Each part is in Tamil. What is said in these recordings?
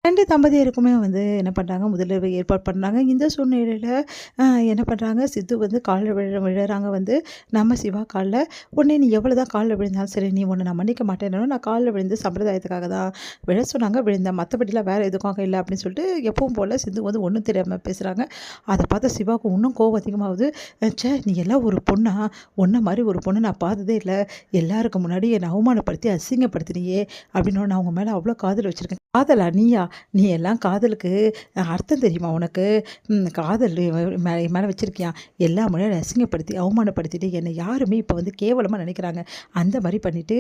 2 தம்பதியருக்குமே வந்து என்ன பண்றாங்க, முதலுதவி ஏற்பாடு பண்றாங்க. இந்த சூழ்நிலையில என்ன பண்றாங்க, சித்து வந்து கால்ல விழறாங்க வந்து நம்ம சிவா கால்ல. உடனே "நீ எவ்வளோதான் கால்ல விழுந்தாலும் சரி, நீ உன்ன நான் மன்னிக்க மாட்டேன்னோனே, நான் கால்ல விழுந்து சம்பிரதாயத்துக்காக தான் விழ சொன்னாங்க, விழுந்தேன். மத்தபடிலாம் வேற எதுக்காக இல்ல." அப்படின்னு சொல்லிட்டு எப்பவும் போல சித்து வந்து ஒண்ணும் தெரியாம பேசுறாங்க. அத பார்த்த சிவாவுக்கு இன்னும் கோவம் அதிகமாகுது. ச்சே! நீ எல்லாம் ஒரு பொண்ணா? உன்ன மாரி ஒரு பொண்ண நான் பார்த்ததே இல்ல. எல்லாருக்கும் முன்னாடி என்ன அவமானப்படுத்தி, அசிங்கப்படுத்தினியே! அப்படின்னோன, நான் உங்க மேல அவ்வளோ காதல் வச்சிருக்கேன். காதலா நீயா? நீ எல்லாம் காதலுக்கு அர்த்தம் தெரியுமா உனக்கு? காதல் என் மேல வச்சிருக்கியா? எல்லா முன்னாடி அசிங்கப்படுத்தி, அவமானப்படுத்திட்டு என்னை யாருமே இப்போ வந்து கேவலமா நினைக்கிறாங்க. அந்த மாரி பண்ணிட்டு,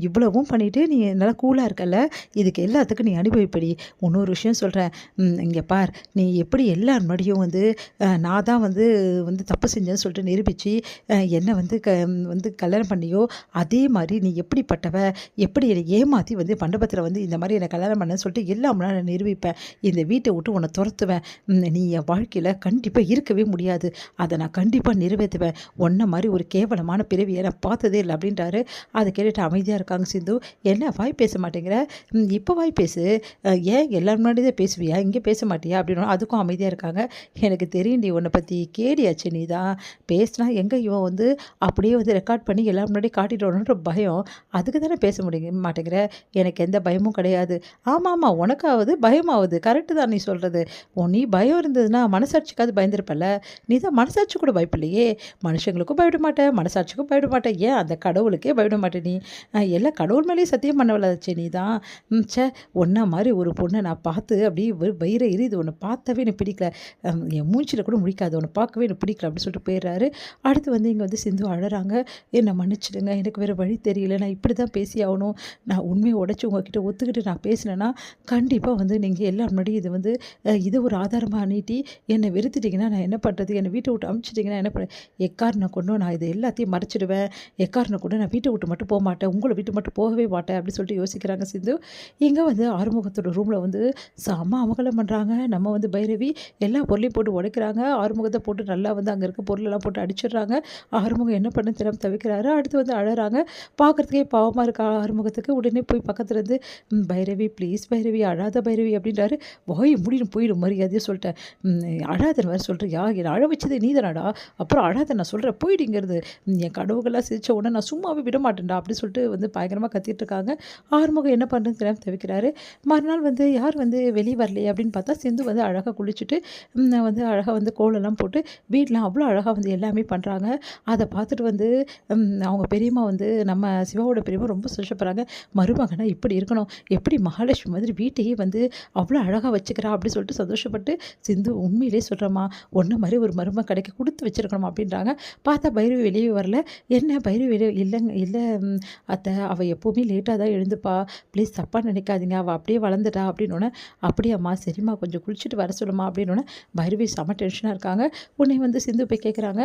இவ்வளவும் பண்ணிட்டு நீ நல்லா கூலா இருக்கல்ல, இதுக்கு எல்லாத்துக்கும் நீ அனுபவிப்படி. இன்னொரு விஷயம் சொல்றேன். இங்க பார், நீ எப்படி எல்லார் முன்னாடியும் வந்து நான் தான் வந்து வந்து தப்பு செஞ்சேன்னு சொல்லிட்டு நிரூபிச்சு, என்ன வந்து வந்து கல்யாணம் பண்ணியோ, அதே மாரி நீ எப்படிப்பட்டவ? எப்படி என்னை ஏமாத்தி வந்து மண்டபத்தில வந்து இந்த மாரி என்ன கல்யாணம் பண்ணேன்னு சொல்லிட்டு எல்லா முன்னாடி நான் நிரூபிப்பேன். இந்த வீட்ட விட்டு உன்ன துரத்துவேன். நீ என் வாழ்க்கையில கண்டிப்பா இருக்கவே முடியாது. அத நான் கண்டிப்பா நிறைவேத்துவேன். உன்ன மாரி ஒரு கேவலமான பிறவிய நான் பார்த்ததே இல்ல அப்படின்ட்டாரு. அத கேட்டுட்டு அமைதியா இருக்காங்க சிந்து. என்ன வாய் பேச மாட்டேங்கிற? இப்ப வாய் பேசு. ஏன் எல்லார் முன்னாடி தான் பேசுவியா? இங்க பேச மாட்டியா? அப்படின்னோன அதுக்கும் அமைதியா இருக்காங்க. எனக்கு தெரியும்டி உன்ன பத்தி. கேடியாச்சு நீ தான். பேசினா எங்க இவன் வந்து அப்படியே வந்து ரெக்கார்ட் பண்ணி எல்லார் முன்னாடி காட்டிடுவானோன்ற பயம். அதுக்கு தானே பேச மாட்டேங்கிற? எனக்கு எந்த பயமும் கிடையாது. ஆமாமா உனக்காவது பயமாவது. கரெக்ட்டு தான் நீ சொல்றது. நீ பயம் இருந்ததுன்னா மனசாட்சிக்காவது பயந்திருப்பல்ல. நீ தான் மனசாட்சி கூட பயப்படலையே. மனுஷங்களுக்கும் பயப்பட மாட்ட, மனசாட்சிக்கும் பயப்பட மாட்ட. ஏன் அந்த கடவுளுக்கே பயப்பட மாட்ட நீ. எல்லாம் கடவுள் மேலேயே சத்தியம் பண்ணவளாச்சே நீ தான். ச்சே! உன்ன மாரி ஒரு பொண்ண நான் பார்த்து அப்படியே வயிறு எரியுது. உன்ன பார்த்தாவே எனக்கு பிடிக்கல. என் மூஞ்சில கூட முழிக்காது. உன்ன பார்க்கவே எனக்கு பிடிக்கல அப்படின்னு சொல்லிட்டு போயிடுறாரு. அடுத்து வந்து இங்க வந்து சிந்து அழறாங்க. என்ன மன்னிச்சுடுங்க. எனக்கு வேற வழி தெரியல. நான் இப்படி தான் பேசி ஆகணும். நான் உண்மைய உடைச்சு உங்ககிட்ட ஒத்துக்கிட்டு நான் பேசினேன்னா, கண்டிப்பா வந்து நீங்க எல்லார் முன்னாடியும் இது வந்து இத ஒரு ஆதாரமா நீட்டி என்ன வெறுத்துட்டீங்கன்னா நான் என்ன பண்றது? என்ன வீட்ட விட்டு அனுப்பிச்சிட்டீங்கன்னா என்ன எக்காரணம் கொண்டும் நான் இது எல்லாத்தையும் மறைச்சிடுவேன். எக்காரணம் கொண்டும் நான் வீட்ட விட்டு மட்டும் போமாட்டேன். உங்கள விட்டு மட்டும் போகவே மாட்டேன் அப்படின்னு சொல்லிட்டு யோசிக்கிறாங்க சிந்து. இங்க வந்து ஆறுமுகத்தோட ரூம்ல வந்து செம அமர்க்களம் பண்றாங்க. நம்ம வந்து பைரவி எல்லா பொருளையும் போட்டு உடைக்கிறாங்க. ஆறுமுகத்த போட்டு நல்லா வந்து அங்க இருக்க பொருளெல்லாம் போட்டு அடிச்சிடுறாங்க. ஆறுமுகம் என்ன பண்ண தெரியாம தவிக்கிறாரு. அடுத்து வந்து அழறாங்க. பார்க்கறதுக்கே பாவமா இருக்கு ஆறுமுகத்துக்கு. உடனே போய் பக்கத்துல இருந்து பைரவி ப்ளீஸ் பைரவி அழாத பைரவி அப்படின்றாரு. வாய மூடின்னு போயிடும் மரியாதையா சொல்லிட்டேன். அழாதன்னு வேற சொல்றியா? என்ன அழ வச்சது நீ தானடா. அப்புறம் அழாத நான் சொல்றேன் போயிடுங்கிறது. என் கனவுகள்லாம் சிரிச்ச உடனே நான் சும்மாவே விட மாட்டேன்டா அப்படின்னு சொல்லிட்டு வந்து பயங்கரமா கத்திட்டு இருக்காங்க. ஆறுமுகம் என்ன பண்ணுறதுன்னு தெரியாம தவிக்கிறாரு. மறுநாள் வந்து யார் வந்து வெளியே வரலையே அப்படின்னு பார்த்தா சிந்து வந்து அழகாக குளிச்சுட்டு வந்து அழகாக வந்து கோலம்லாம் போட்டு வீட்லாம் அவ்வளோ அழகாக வந்து எல்லாமே பண்ணுறாங்க. அதை பார்த்துட்டு வந்து அவங்க பெரியம்மா வந்து நம்ம சிவாவோட பெரியம்மா ரொம்ப சந்தோஷப்படுறாங்க. மருமகனா இப்படி இருக்கணும். எப்படி மகாலட்சுமி மாதிரி வீட்டையே வந்து அவ்வளோ அழகாக வச்சுக்கிறா அப்படின்னு சொல்லிட்டு சந்தோஷப்பட்டு சிந்து உண்மையிலே சொல்கிறேம்மா உன்ன மாதிரி ஒரு மருமக கிடைக்க கொடுத்து வச்சிருக்கணும் அப்படின்றாங்க. பார்த்தா பைரவி வெளியே வரல. என்ன பைரவி வெளியே இல்லைங்க இல்லை அத்தை அவள் எப்போவுமே லேட்டாக தான் எழுந்துப்பா. ப்ளீஸ் தப்பாக நினைக்காதீங்க. அவள் அப்படியே வளர்ந்துட்டா அப்படின்னோடனே அப்படியாம்மா சரிம்மா கொஞ்சம் குளிச்சுட்டு வர சொல்லுமா அப்படின்னோடனே பைரவி செம டென்ஷனாக இருக்காங்க. உன்னை வந்து சிந்து போய் கேட்குறாங்க.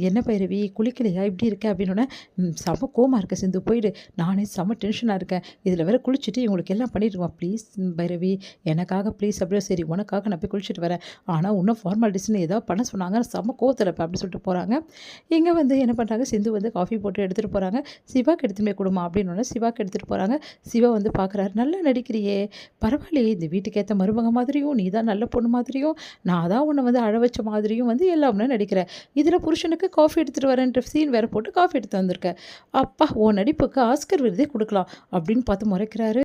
என்ன பைரவி குளிக்கலையா இப்படி இருக்க அப்படின்னோடனே செம கோமா இருக்க சிந்து போயிடு. நானே செம டென்ஷனாக இருக்கேன். இதில் வேற குளிச்சுட்டு இவங்களுக்கு எல்லாம் பண்ணிடுவா. ப்ளீஸ் பைரவி எனக்காக ப்ளீஸ் அப்படியே சரி உனக்காக நான் போய் குளிச்சுட்டு வரேன். ஆனால் இன்னும் ஃபார்மாலிட்டிஸ்னு ஏதாவது பண்ண சொன்னாங்க செம கோவத்தில் இருப்பேன் அப்படின்னு சொல்லிட்டு போகிறாங்க. இங்கே வந்து என்ன பண்ணுறாங்க சிந்து வந்து காஃபி போட்டு எடுத்துகிட்டு போகிறாங்க. சிவாக்கு எடுத்துகிட்டு போய் கொடுமா அப்படின்னோடனே சிவாக்கு எடுத்துகிட்டு போகிறாங்க. சிவா வந்து பார்க்குறாரு. நல்லா நடிக்கிறியே பரவாயில்லையே இந்த வீட்டுக்கு ஏற்ற மருமக மாதிரியும் நீ தான் நல்ல பொண்ணு மாதிரியும் நான் தான் உன்னை வந்து அழ வச்ச மாதிரியும் வந்து எல்லாமே நடிக்கிறேன். இதில் புருஷனுக்கு காஃபி எடுத்துகிட்டு வரேன்ற சீன் வேறு போட்டு காஃபி எடுத்து வந்திருக்க. அப்பா உன் நடிப்புக்கு ஆஸ்கர் விருதே கொடுக்கலாம் அப்படின்னு பார்த்து முறைக்கிறாரு.